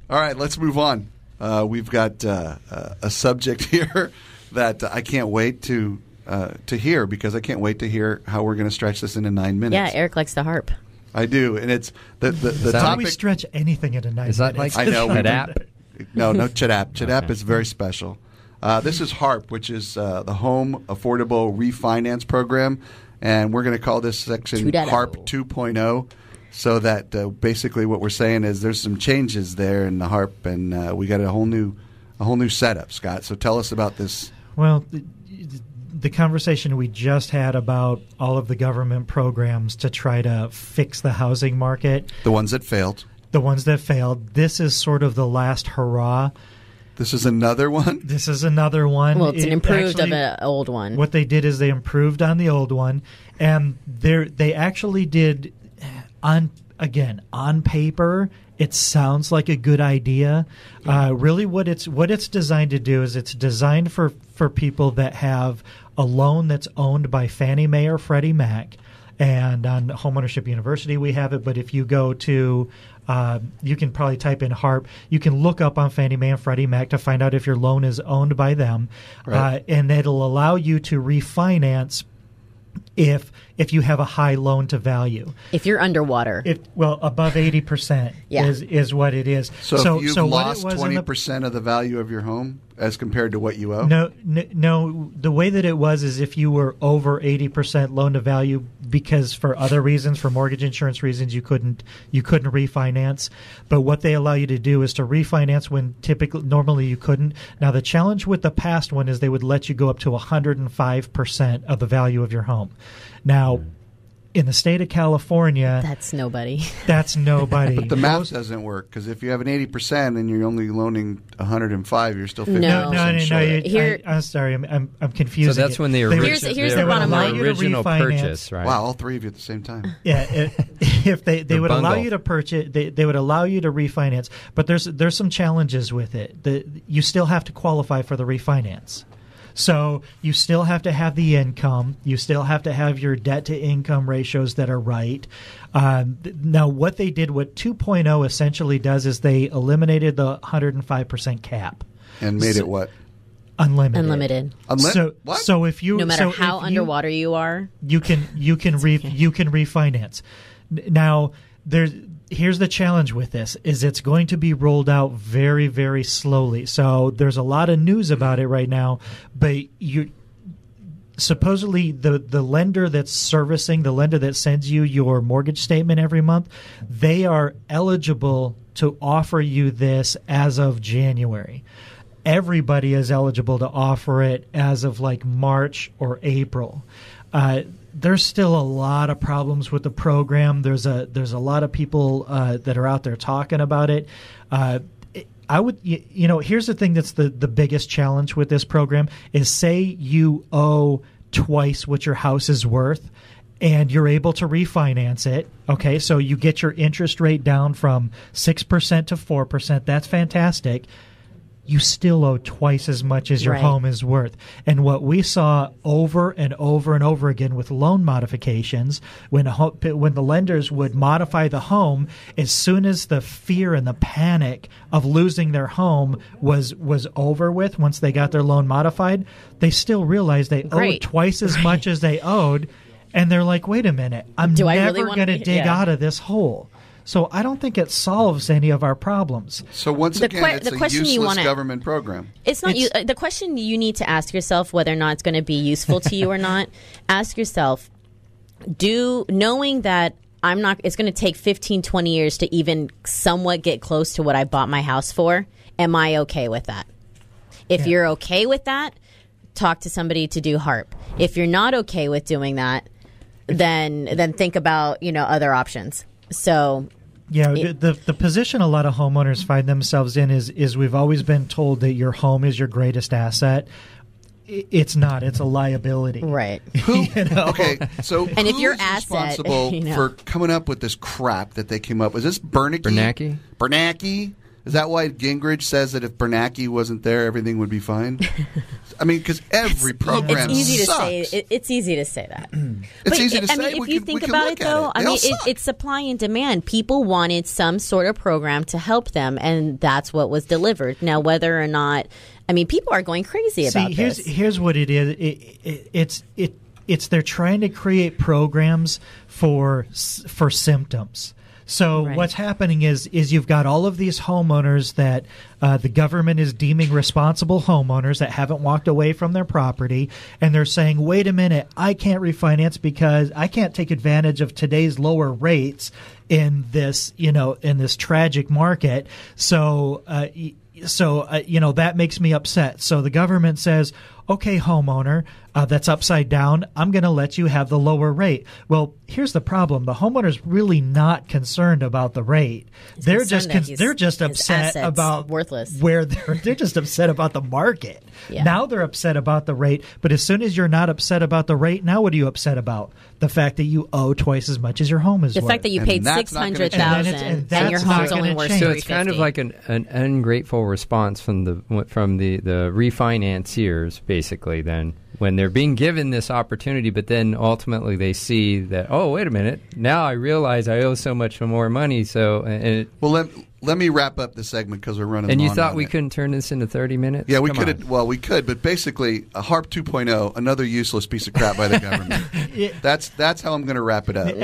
All right, let's move on. We've got a subject here that I can't wait to hear, because I can't wait to hear how we're going to stretch this into 9 minutes. Yeah, Eric likes the harp. I do, and it's the topic. How do we stretch anything into 9 minutes? Is that like I know. Chadap? No, Chadap. Chadap Okay. is very special. This is HARP, which is the Home Affordable Refinance Program, and we're going to call this section 2.0. HARP 2.0. So that basically what we're saying is there's some changes there in the HARP, and we got a whole new setup, Scott. So tell us about this. Well, the conversation we just had about all of the government programs to try to fix the housing market. The ones that failed. The ones that failed. This is sort of the last hurrah. This is another one? This is another one. Well, it's an improved actually, of an old one. What they did is they improved on the old one, and they actually did, on paper, it sounds like a good idea. Really, what it's designed to do is it's designed for people that have a loan that's owned by Fannie Mae or Freddie Mac. And on Homeownership University, we have it. But if you go to, you can probably type in HARP. You can look up on Fannie Mae and Freddie Mac to find out if your loan is owned by them. Right. And it'll allow you to refinance if you have a high loan to value. If you're underwater. Above 80% is what it is. So if you've lost 20% of the value of your home as compared to what you owe? No. The way that it was is if you were over 80% loan to value, because for other reasons, for mortgage insurance reasons, you couldn't refinance. But what they allow you to do is to refinance when normally you couldn't. Now the challenge with the past one is they would let you go up to 105% of the value of your home. Now, in the state of California, that's nobody. That's nobody. But the math doesn't work, because if you have an 80% and you're only loaning 105, you're still 50%. No. I'm sorry, I'm confusing. So that's when the original purchase, right? Wow, all three of you at the same time. Yeah, if they would allow you to purchase, they would allow you to refinance, but there's some challenges with it. You still have to qualify for the refinance. So you still have to have the income. You still have to have your debt-to-income ratios that are right. Now, what 2.0 essentially does is they eliminated the 105% cap. And made it what? Unlimited. What? So if you no matter how underwater you are, you can refinance. Now, here's the challenge with this is it's going to be rolled out very, very slowly. So there's a lot of news about it right now, but supposedly the lender that's servicing, the lender that sends you your mortgage statement every month, they are eligible to offer you this as of January. Everybody is eligible to offer it as of like March or April. There's still a lot of problems with the program. There's a lot of people that are out there talking about it. Here's the thing that's the biggest challenge with this program is, say you owe twice what your house is worth and you're able to refinance it. Okay, so you get your interest rate down from 6% to 4%. That's fantastic. You still owe twice as much as your home is worth. And what we saw over and over and over again with loan modifications, when the lenders would modify the home, as soon as the fear and the panic of losing their home was over with, once they got their loan modified, they still realized they owed twice as much as they owed. And they're like, wait a minute, I'm never going to dig out of this hole. So I don't think it solves any of our problems. So once again, it's a useless government program. It's not. The question you need to ask yourself, whether or not it's going to be useful to you or not, ask yourself, knowing that it's going to take 15, 20 years to even somewhat get close to what I bought my house for, am I okay with that? If you're okay with that, talk to somebody to do HARP. If you're not okay with doing that, then think about other options. So the position a lot of homeowners find themselves in is we've always been told that your home is your greatest asset. It's not. It's a liability. Right. Okay, so and if who's your responsible for coming up with this crap that they came up with? Is this Bernanke? Bernanke? Is that why Gingrich says that if Bernanke wasn't there, everything would be fine? I mean, because every program it's easy sucks. to say. It's easy to say that. It's easy to say. I mean, if you think about it, though, it's supply and demand. People wanted some sort of program to help them, and that's what was delivered. Now, whether or not, I mean, people are going crazy about this. Here's what it is. It's they're trying to create programs for symptoms. So what's happening is you've got all of these homeowners that the government is deeming responsible homeowners that haven't walked away from their property, and they're saying, wait a minute, I can't refinance because I can't take advantage of today's lower rates in this tragic market. So that makes me upset. So the government says, okay, homeowner, that's upside down. I'm going to let you have the lower rate. Well, here's the problem. The homeowner's really not concerned about the rate. They're just upset about worthless. They're just upset about the market. Yeah. Now they're upset about the rate. But as soon as you're not upset about the rate, now what are you upset about? The fact that you owe twice as much as your home is worth. The fact that you paid $600,000 and your home's only worth $350,000. So it's kind of like an ungrateful response from the refinanciers, basically. Then when they're being given this opportunity, but then ultimately they see that, oh, wait a minute, now I realize I owe so much more money. So let me wrap up the segment because we're running. And you long thought on we it. couldn't turn this into 30 minutes? Yeah, we could. Well, we could, but basically, a Harp 2.0, another useless piece of crap by the government. That's how I'm going to wrap it up.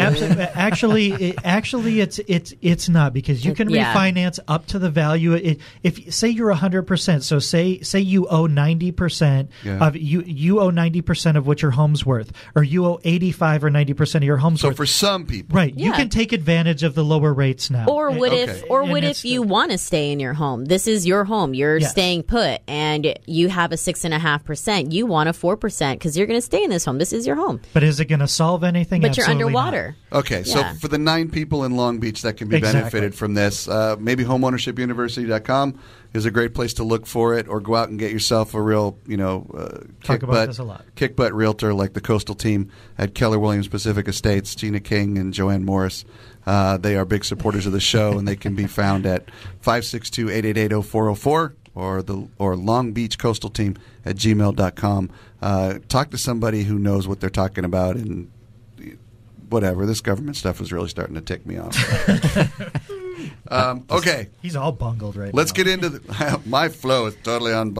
Actually, it's not, because you can refinance up to the value. If say you're 100%, so say you owe 90% of you owe 90% of what your home's worth, or you owe 85 or 90% of your home's worth. So for some people, right, you can take advantage of the lower rates now. Or what if you want to stay in your home? This is your home. You're staying put, and you have a 6.5%. You want a 4% because you're going to stay in this home. This is your home. But is it going to solve anything? But Absolutely you're underwater. not. Okay, so for the 9 people in Long Beach that can be benefited from this, maybe homeownershipuniversity.com is a great place to look for it, or go out and get yourself a real, talk about this a lot. Kick butt realtor like the Coastal team at Keller Williams Pacific Estates, Gina King and Joanne Morris. They are big supporters of the show, and they can be found at 562-888-0404 or Long Beach Coastal Team at gmail.com. Talk to somebody who knows what they're talking about, and whatever. This government stuff is really starting to tick me off. Okay. He's all bungled right now. Let's get into my flow is totally on.